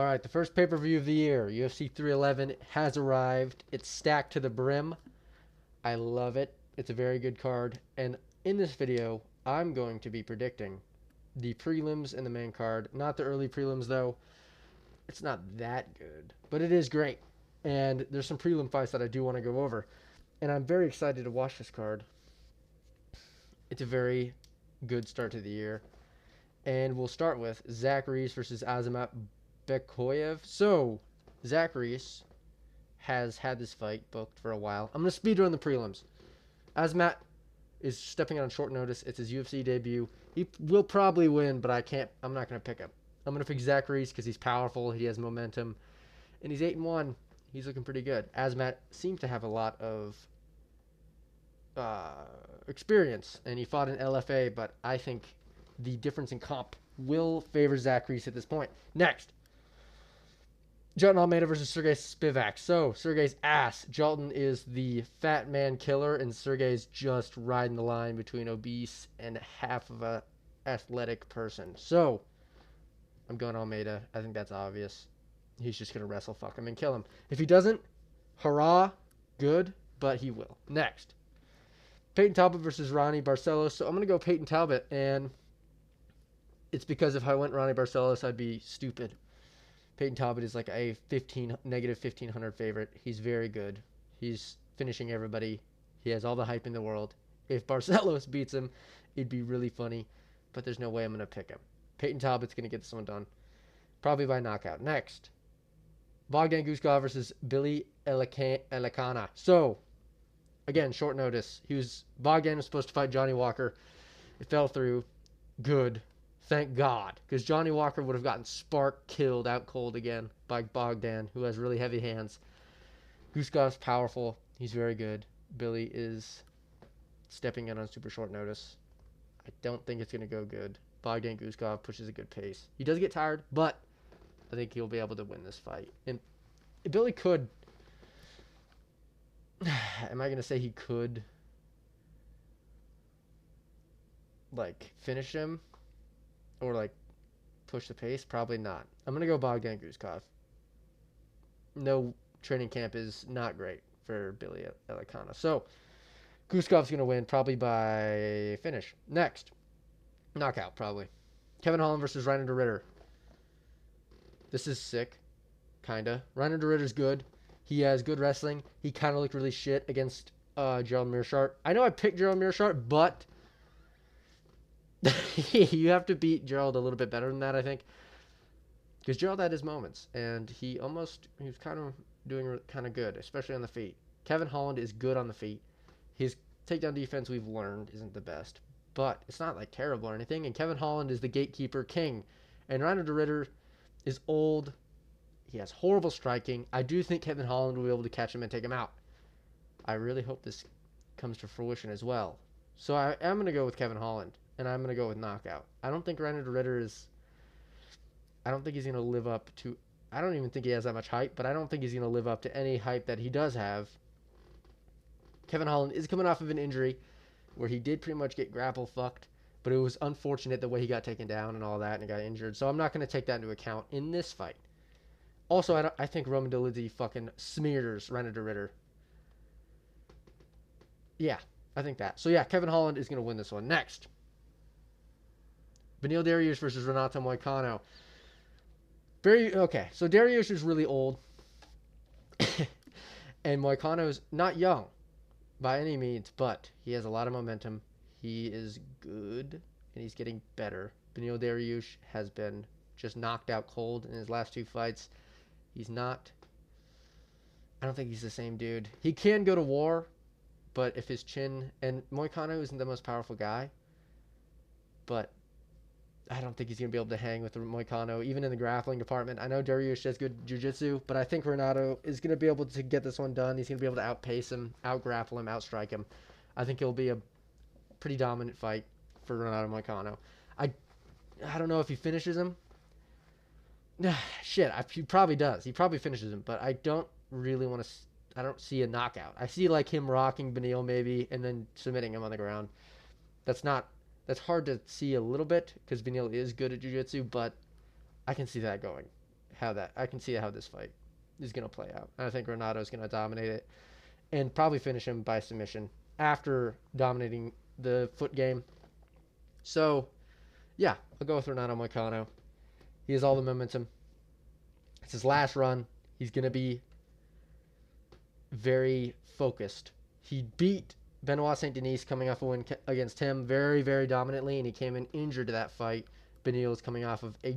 All right, the first pay-per-view of the year, UFC 311, has arrived. It's stacked to the brim. I love it. It's a very good card. And in this video, I'm going to be predicting the prelims and the main card. Not the early prelims, though. It's not that good, but it is great. And there's some prelim fights that I do want to go over. And I'm very excited to watch this card. It's a very good start to the year. And we'll start with Zach Reese versus Azamat Bekoyev. So, Zach Reese has had this fight booked for a while. I'm going to speedrun the prelims. Azamat is stepping on short notice. It's his UFC debut. He will probably win, but I'm not going to pick him. I'm going to pick Zach Reese because he's powerful. He has momentum. And he's 8-1. He's looking pretty good. Azamat seems to have a lot of experience, and he fought in LFA, but I think the difference in comp will favor Zach Reese at this point. Next, Jalton Almeida versus Sergey Spivak. So, Sergey's ass. Jalton is the fat man killer, and Sergey's just riding the line between obese and half of a athletic person. So, I'm going Almeida. I think that's obvious. He's just going to wrestle fuck him and kill him. If he doesn't, hurrah, good, but he will. Next, Peyton Talbot versus Ronnie Barcelos. So, I'm going to go Peyton Talbot, and it's because if I went Ronnie Barcelos, I'd be stupid. Peyton Talbot is like a negative 1,500 favorite. He's very good. He's finishing everybody. He has all the hype in the world. If Barcelos beats him, it'd be really funny, but there's no way I'm going to pick him. Peyton Talbot's going to get this one done, probably by knockout. Next, Bogdan Guskov versus Billy Elikana. So, again, short notice. Bogdan was supposed to fight Johnny Walker. It fell through. Good. Thank God, because Johnny Walker would have gotten spark killed out cold again by Bogdan, who has really heavy hands. Guskov's powerful. He's very good. Billy is stepping in on super short notice. I don't think it's going to go good. Bogdan Guskov pushes a good pace. He does get tired, but I think he'll be able to win this fight. And Billy could... Am I going to say he could, finish him? Or, push the pace? Probably not. I'm going to go Bogdan Guskov. No, training camp is not great for Billy Elikana. So, Guskov's going to win probably by finish. Next, knockout probably. Kevin Holland versus Reiner de Ritter. This is sick, kind of. Reiner de Ritter's good. He has good wrestling. He kind of looked really shit against Gerald Meerschaert. I know I picked Gerald Meerschaert, but... you have to beat Gerald a little bit better than that, I think, because Gerald had his moments, and he was kind of doing kind of good, especially on the feet. Kevin Holland is good on the feet. His takedown defense, we've learned, isn't the best, but it's not terrible or anything. And Kevin Holland is the gatekeeper king, and Reiner de Ritter is old. He has horrible striking. I do think Kevin Holland will be able to catch him and take him out. I really hope this comes to fruition as well. So I am going to go with Kevin Holland. And I'm going to go with knockout. I don't think Reiner de Ritter I don't think he's going to live up to... I don't even think he has that much hype, but I don't think he's going to live up to any hype that he does have. Kevin Holland is coming off of an injury where he did pretty much get grapple fucked, but it was unfortunate the way he got taken down and all that and got injured. So I'm not going to take that into account in this fight. Also, I think Roman Dolidze fucking smears Reiner de Ritter. Yeah, I think that. So yeah, Kevin Holland is going to win this one. Next, Beneil Dariush versus Renato Moicano. Okay, so Dariush is really old. And Moicano's not young by any means, but he has a lot of momentum. He is good, and he's getting better. Beneil Dariush has been just knocked out cold in his last two fights. He's not... I don't think he's the same dude. He can go to war, but if his chin... And Moicano isn't the most powerful guy, but... I don't think he's going to be able to hang with Moicano, even in the grappling department. I know Dariush has good jiu-jitsu, but I think Renato is going to be able to get this one done. He's going to be able to outpace him, out-grapple him, outstrike him. I think it'll be a pretty dominant fight for Renato Moicano. I don't know if he finishes him. Shit, he probably does. He probably finishes him, but I don't really want to... I don't see a knockout. I see him rocking Beneil maybe and then submitting him on the ground. That's hard to see a little bit because Beneil is good at jiu-jitsu, but I can see that going I can see how this fight is going to play out. I think Renato's going to dominate it and probably finish him by submission after dominating the foot game. So, yeah, I'll go with Renato Moicano. He has all the momentum. It's his last run. He's going to be very focused. He beat Benoit St. Denis coming off a win against him very, very dominantly, and he came in injured to that fight. Beneil is coming off of a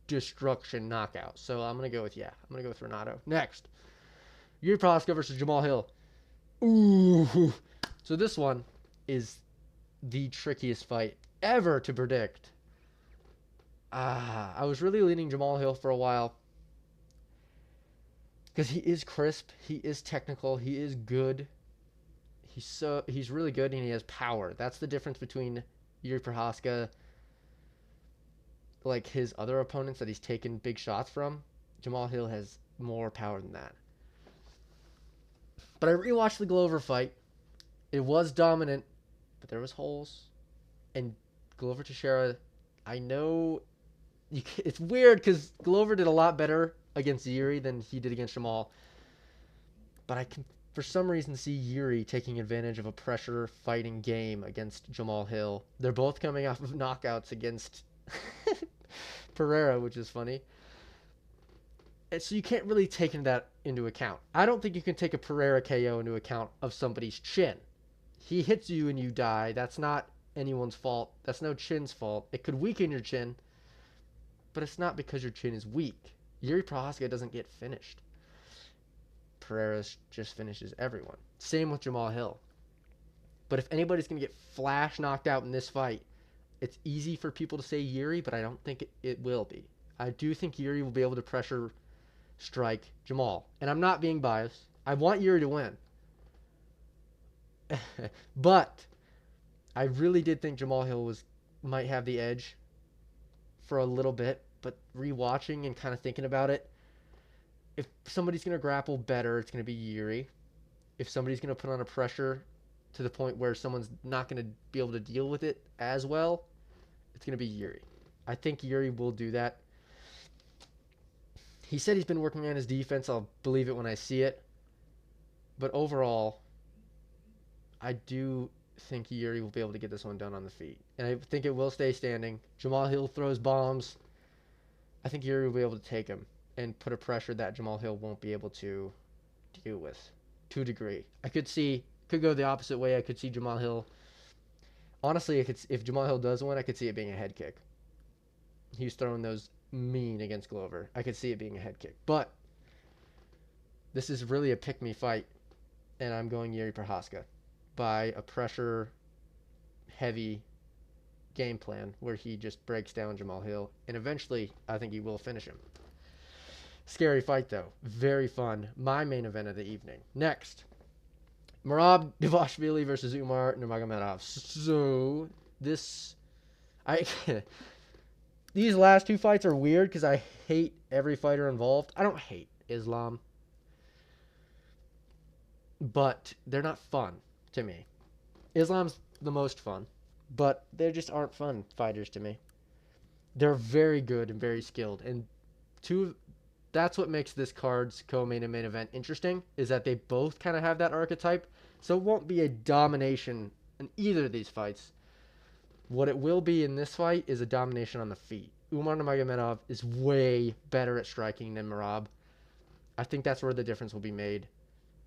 destruction knockout. So I'm going to go with Renato. Next, Yuri Prochazka versus Jamal Hill. Ooh. So this one is the trickiest fight ever to predict. I was really leaning Jamal Hill for a while because he is crisp, he is technical, he is good. He's really good and he has power. That's the difference between Yuri Prochazka, like his other opponents that he's taken big shots from. Jamal Hill has more power than that. But I rewatched the Glover fight. It was dominant, but there was holes. And Glover Teixeira, I know it's weird because Glover did a lot better against Yuri than he did against Jamal. But I can, for some reason, see Yuri taking advantage of a pressure fighting game against Jamal Hill. They're both coming off of knockouts against Pereira, which is funny. And so you can't really take that into account. I don't think you can take a Pereira KO into account of somebody's chin. He hits you and you die. That's not anyone's fault. That's no chin's fault. It could weaken your chin, but it's not because your chin is weak. Yuri Prochazka doesn't get finished. Pereira just finishes everyone. Same with Jamal Hill. But if anybody's going to get flash knocked out in this fight, it's easy for people to say Yuri, but I don't think it will be. I do think Yuri will be able to pressure strike Jamal. And I'm not being biased. I want Yuri to win. But I really did think Jamal Hill might have the edge for a little bit, but rewatching and kind of thinking about it, if somebody's going to grapple better, it's going to be Yuri. If somebody's going to put on a pressure to the point where someone's not going to be able to deal with it as well, it's going to be Yuri. I think Yuri will do that. He said he's been working on his defense. I'll believe it when I see it. But overall, I do think Yuri will be able to get this one done on the feet. And I think it will stay standing. Jamal Hill throws bombs. I think Yuri will be able to take him and put a pressure that Jamal Hill won't be able to deal with to a degree. I could go the opposite way. I could see Jamal Hill. Honestly, if Jamal Hill does win, I could see it being a head kick. He's throwing those mean against Glover. I could see it being a head kick. But this is really a pick-me fight, and I'm going Yuri Prochazka by a pressure-heavy game plan where he just breaks down Jamal Hill, and eventually I think he will finish him. Scary fight, though. Very fun. My main event of the evening. Next, Merab Dvalishvili versus Umar Nurmagomedov. So, these last two fights are weird because I hate every fighter involved. I don't hate Islam, but they're not fun to me. Islam's the most fun, but they just aren't fun fighters to me. They're very good and very skilled, and that's what makes this card's co-main and main event interesting, is that they both kind of have that archetype, so it won't be a domination in either of these fights. What it will be in this fight is a domination on the feet. Umar Nurmagomedov is way better at striking than Merab. I think that's where the difference will be made.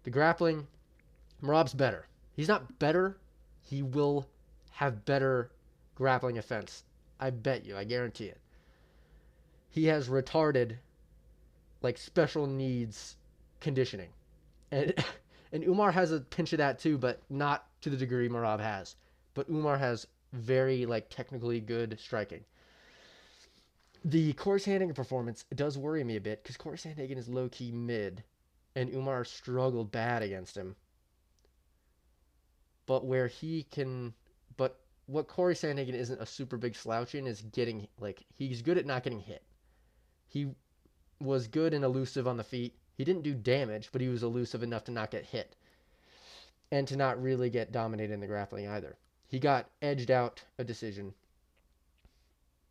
The grappling, Merab's better. He's not better. He will have better grappling offense. I bet you. I guarantee it. He has retarded, like, special needs conditioning. And Umar has a pinch of that too, but not to the degree Merab has. But Umar has very, like, technically good striking. The Corey Sandhagen performance does worry me a bit because Corey Sandhagen is low-key mid, and Umar struggled bad against him. But what Corey Sandhagen isn't a super big slouch in is getting, like, he's good at not getting hit. He was good and elusive on the feet. He didn't do damage, but he was elusive enough to not get hit and to not really get dominated in the grappling either. He got edged out a decision,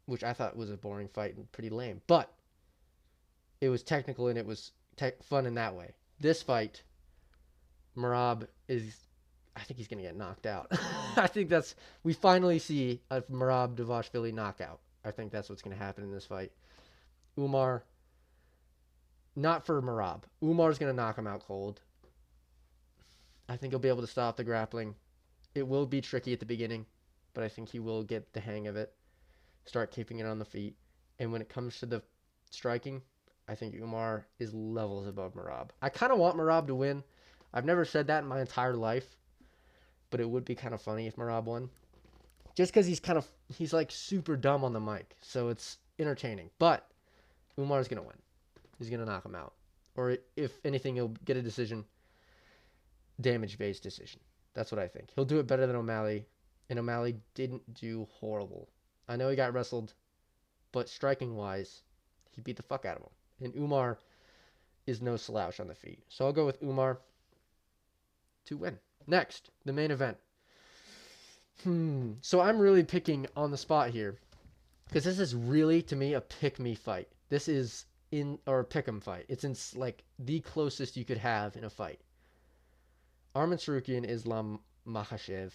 which I thought was a boring fight and pretty lame. But it was technical and it was fun in that way. This fight, Merab is, I think he's gonna get knocked out. I think we finally see a Merab Dvalishvili knockout. I think that's what's gonna happen in this fight. Umar, not for Merab. Umar's gonna knock him out cold. I think he'll be able to stop the grappling. It will be tricky at the beginning, but I think he will get the hang of it, start keeping it on the feet. And when it comes to the striking, I think Umar is levels above Merab. I kind of want Merab to win. I've never said that in my entire life, but it would be kind of funny if Merab won. Just because he's like super dumb on the mic, so it's entertaining. But Umar's going to win. He's going to knock him out. Or if anything, he'll get a decision, damage-based decision. That's what I think. He'll do it better than O'Malley, and O'Malley didn't do horrible. I know he got wrestled, but striking-wise, he beat the fuck out of him. And Umar is no slouch on the feet. So I'll go with Umar to win. Next, the main event. So I'm really picking on the spot here, because this is really, to me, a pick-me fight. This is or a pick-em fight. It's in like the closest you could have in a fight. Arman Tsarukyan, Islam Makhachev.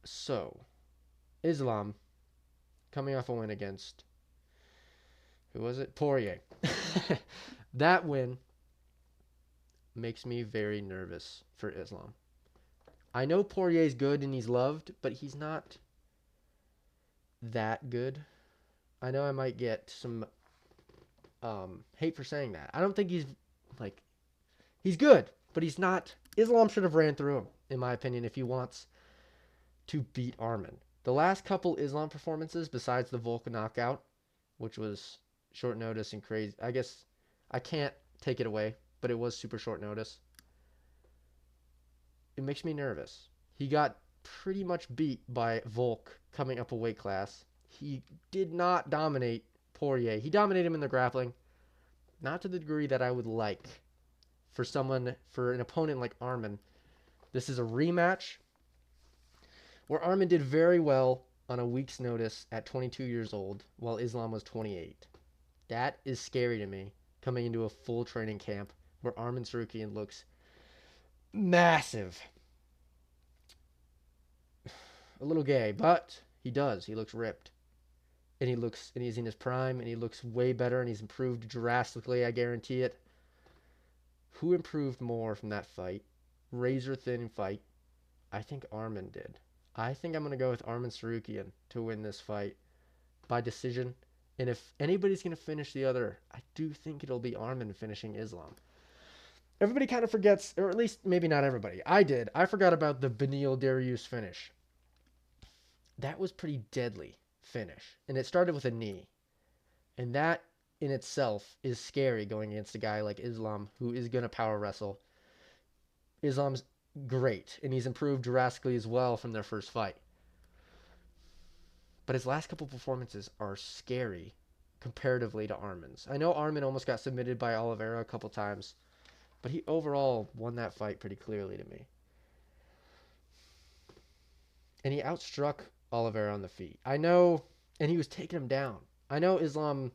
So, Islam coming off a win against, who was it? Poirier. That win makes me very nervous for Islam. I know Poirier's good and he's loved, but he's not that good. I know I might get some hate for saying that. I don't think he's good, but he's not. Islam should have ran through him, in my opinion, if he wants to beat Arman. The last couple Islam performances, besides the Volk knockout, which was short notice and crazy, I guess I can't take it away, but it was super short notice. It makes me nervous. He got pretty much beat by Volk coming up a weight class. He did not dominate Poirier. He dominated him in the grappling, not to the degree that I would like for an opponent like Arman. This is a rematch where Arman did very well on a week's notice at 22 years old, while Islam was 28. That is scary to me, coming into a full training camp where Arman Tsarukyan looks massive. A little gay, but he does. He looks ripped. And he's in his prime, and he looks way better, and he's improved drastically, I guarantee it. Who improved more from that fight? Razor thin fight. I think Arman did. I think I'm going to go with Arman Tsarukyan to win this fight by decision. And if anybody's going to finish the other, I do think it'll be Arman finishing Islam. Everybody kind of forgets, or at least maybe not everybody. I did. I forgot about the Beneil Dariush finish. That was pretty deadly finish. And it started with a knee. And that in itself is scary going against a guy like Islam who is going to power wrestle. Islam's great, and he's improved drastically as well from their first fight. But his last couple performances are scary comparatively to Arman's. I know Arman almost got submitted by Oliveira a couple times, but he overall won that fight pretty clearly to me. And he outstruck Oliveira on the feet. I know, and he was taking him down. I know Islam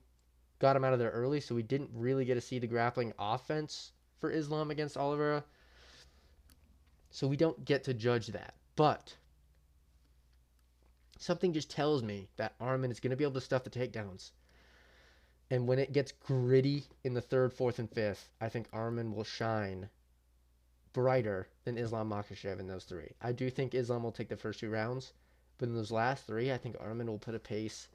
got him out of there early, so we didn't really get to see the grappling offense for Islam against Oliveira. So we don't get to judge that. But something just tells me that Arman is going to be able to stuff the takedowns. And when it gets gritty in the third, fourth, and fifth, I think Arman will shine brighter than Islam Makhachev in those three. I do think Islam will take the first 2 rounds, but in those last 3, I think Arman will put a pace.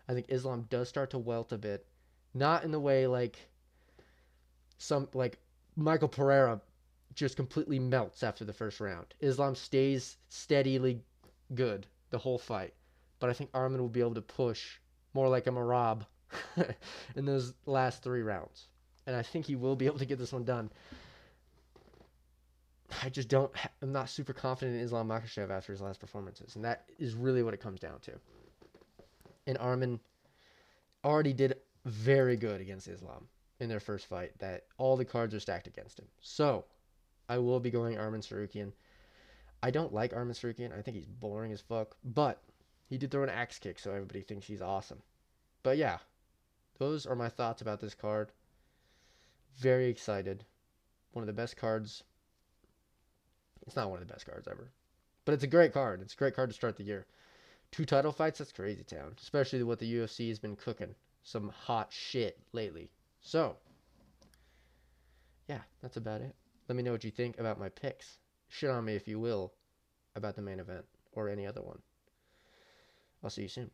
I think Islam does start to welt a bit. Not in the way like Michael Pereira just completely melts after the first round. Islam stays steadily good the whole fight. But I think Arman will be able to push more like a Merab in those last 3 rounds. And I think he will be able to get this one done. I'm not super confident in Islam Makhachev after his last performances. And that is really what it comes down to. And Arman already did very good against Islam in their first fight, that all the cards are stacked against him. So, I will be going Arman Tsarukyan. I don't like Arman Tsarukyan. I think he's boring as fuck. But he did throw an axe kick, so everybody thinks he's awesome. But yeah, those are my thoughts about this card. Very excited. One of the best cards. It's not one of the best cards ever, but it's a great card. It's a great card to start the year. 2 title fights, that's crazy town. Especially what the UFC has been cooking. Some hot shit lately. So, yeah, that's about it. Let me know what you think about my picks. Shit on me if you will about the main event or any other one. I'll see you soon.